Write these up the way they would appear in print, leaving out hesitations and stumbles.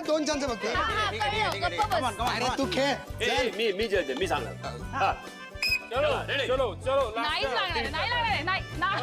2 chance फक्त. अरे तू खेळ. मी जज मी सांगणार. चलो चलो चलो. नाही लागणार नाही लागणार नाही.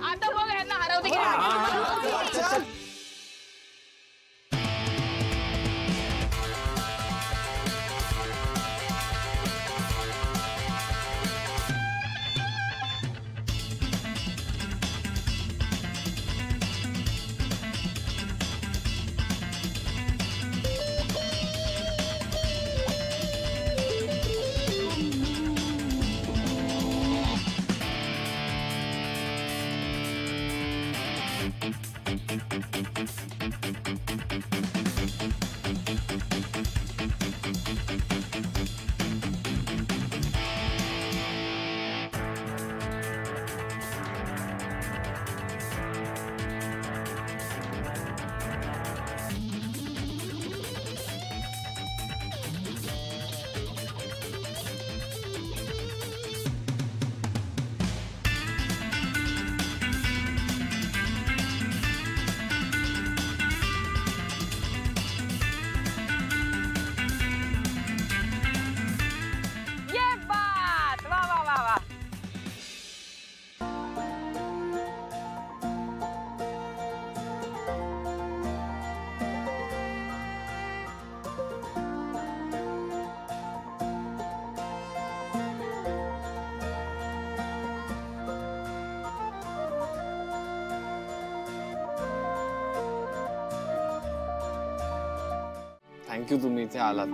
आता बघ यांना हरवते की नाही. थँक्यू तुम्ही इथे आलात.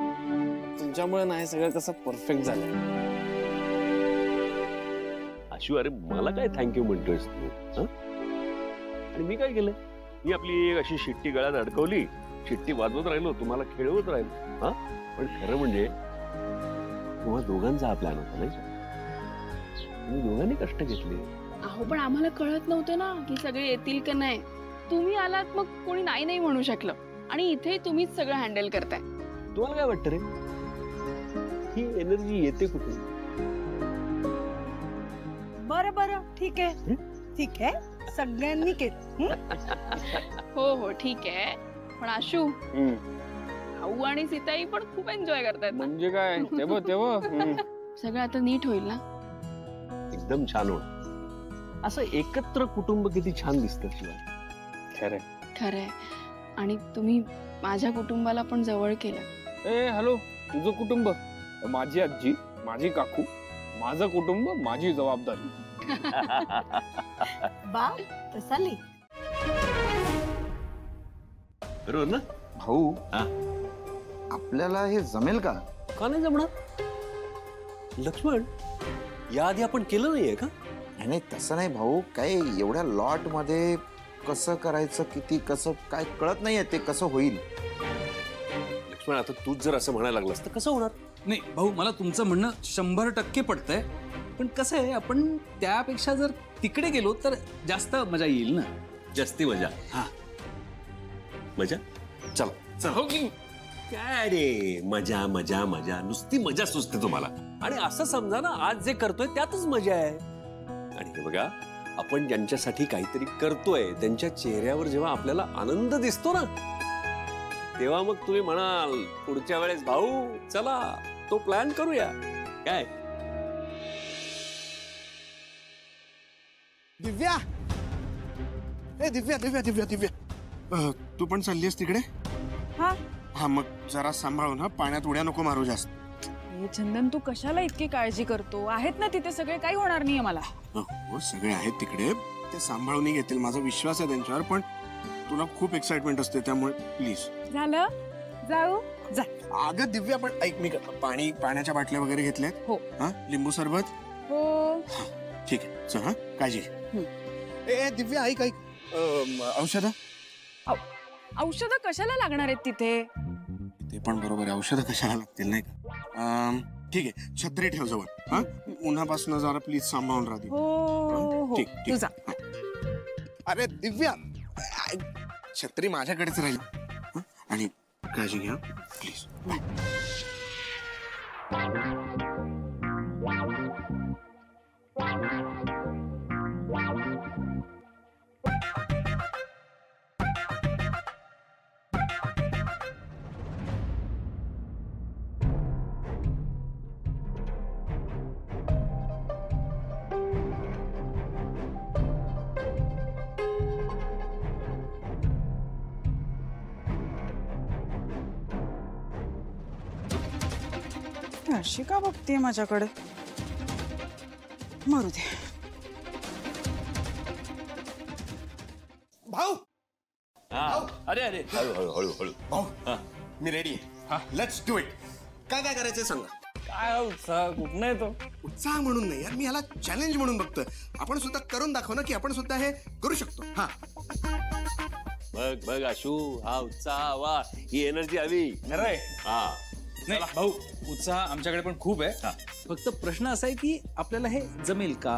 तुमच्यामुळे नाही सगळं कसं परफेक्ट झालं. आशू अरे मला काय थँक्यू म्हणतोयस तू? आणि मी काय केलं? मी आपली एक अशी शिट्टी गळ्यात अडकवली, शिट्टी वाजवत राहिलो, तुम्हाला खेळवत राहिलो. हा पण खरं म्हणजे तुम्हा दोघांचा हा प्लॅन होता नाही. तुम्ही दोघांनी कष्ट घेतले. अहो पण आम्हाला कळत नव्हतं ना की सगळे येतील का नाही. तुम्ही आलात मग कोणी नाही नाही म्हणू शकलं. आणि इथे तुम्हीच सगळं हँडल करताय. तुम्हाला काय वाटतं रे? ही एनर्जी येते कुठे? बरं बरं ठीक आहे ठीक आहे सगळ्यांनी केलं. हो हो ठीक आहे. पण आशू भाऊ आणि सीताई पण खूप एन्जॉय करतायत. म्हणजे काय तेव्हा सगळं आता नीट होईल ना? एकदम छान होईल. असं एकत्र कुटुंब किती छान दिसतं शिवाय. खरंय खरंय. आणि तुम्ही माझ्या कुटुंबाला पण जवळ केलं. ए हॅलो, तुझं कुटुंब माझी आजी, माझी काकू, माझं कुटुंब, माझी जबाबदारी. बा तसाली बरोबर ना भाऊ? आपल्याला हे जमेल का? का नाही जमणार? लक्ष्मण याआधी आपण केलं नाहीये का? नाही तसं नाही भाऊ. काय एवढ्या लॉट मध्ये कसं करायचं, किती कसं काय कळत नाहीये. ते कसं होईल? लक्ष्मण आता तूच जर असं म्हणायला लागलास तर कसं होणार? नाही भाऊ, मला तुमचं म्हणणं 100% पटतंय. पण कसं आहे, आपण त्यापेक्षा जर तिकडे गेलो तर जास्त मजा येईल ना. जास्ती मजा. हा मजा. चला हो की काय रे, मजा मजा मजा, नुसती मजा सुचते तुम्हाला. आणि असं समजा ना, आज जे करतोय त्यातच मजा आहे. आणि हे बघा, आपण ज्यांच्यासाठी काहीतरी करतोय त्यांच्या चेहऱ्यावर जेव्हा आपल्याला आनंद दिसतो ना, तेव्हा मग तुम्ही म्हणाल पुढच्या वेळेस भाऊ चला तो प्लॅन करूया. काय दिव्या, ए दिव्या दिव्या दिव्या दिव्या, तू पण चाललीस तिकडे? हा हा मग जरा सांभाळून. हा पाण्यात उड्या नको मारू जास्त. हे चंदन, तू कशाला इतकी काळजी करतो? आहेत ना तिथे सगळे, काही होणार नाहीये मला. हो सगळे आहेत तिकडे, ते सांभाळून घेतील, माझा विश्वास आहे त्यांच्यावर. पण तुला खूप एक्साइटमेंट असते त्यामुळे प्लीज. झालं, जाऊ जा. अगं दिव्या, पण ऐक, मी पाण्याच्या बाटल्या वगैरे घेतल्यात. हो. हा, लिंबू सरबत. हो. ठीक आहे, चल. हा, काळजी घे. ए दिव्या, ऐक ऐक, औषधं. औषधं कशाला लागणार आहेत तिथे? ते पण बरोबर आहे, औषधं कशाला लागतील नाही का? ठीक आहे, छत्री ठेव जवळ. हा, उन्हापासून जरा प्लीज सांभाळून राहते. हो, ठीक तू ठीक. जा. हा. अरे दिव्या, छत्री माझ्याकडेच राहील. हं? आणि काळजी घ्या प्लीज. बाय. अशी का बघते माझ्याकडे? मरू दे. भाऊ, अरे अरे, हळू हळू हळू हळू. भाऊ, मी रेडी आहे. Let's do it. काय काय करायचंय सांगा. काय उत्साह कुठं नाही तो. उत्साह म्हणून नाही यार, मी याला चॅलेंज म्हणून बघतोय. आपण सुद्धा करून दाखव ना, की आपण सुद्धा हे करू शकतो. हा, बघ बघ आशू, हा उत्साह, वा, ही एनर्जी हवी. अरे हा, नाही भाऊ, उत्साह आमच्याकडे पण खूप आहे. फक्त प्रश्न असा आहे की आपल्याला हे जमेल का?